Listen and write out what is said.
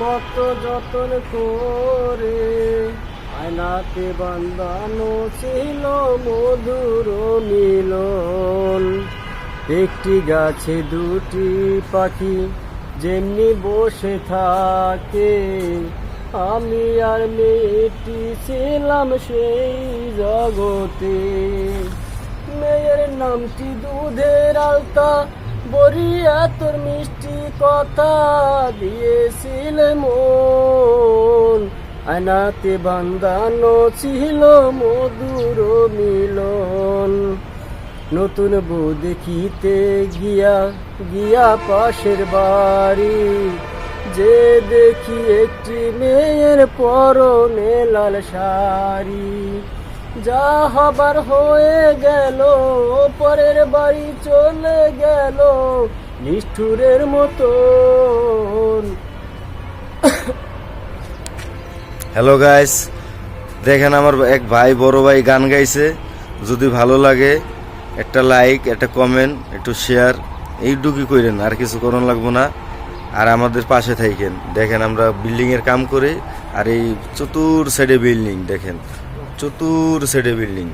কত যতন করে আয়নাতে বান্ধানো ছিল মধুর মিলন। একটি গাছে দুটি পাখি যেমনি বসে থাকে, আমি আর মেয়েটি ছিলাম সেই জগতে। মেয়ের নামটি দুধের আলতা, বরিয়া তোর মিষ্টি কথা দিয়েছিলে মন। আয়নাতে বান্ধানো ছিল মধুর মিলন। নতুন বউ দেখিতে গিয়া গিয়া পাশের বাড়ি, যে দেখি একটি মেয়ের পরনে লাল শাড়ি। যা হবার হয়ে গেল, পরের বাড়ি চলে গেল নিষ্ঠুরের মতন। হ্যালো গাইস, দেখেন আমার এক ভাই বড় ভাই গান গাইছে। যদি ভালো লাগে একটা লাইক, একটা কমেন্ট, একটু শেয়ার, এইটুকুই করেন, আর কিছু করণ লাগবো না। আর আমাদের পাশে থাকেন। দেখেন আমরা বিল্ডিং এর কাম করি, আর এই চতুর সাইডে বিল্ডিং, দেখেন চতুর সাইডে বিল্ডিং।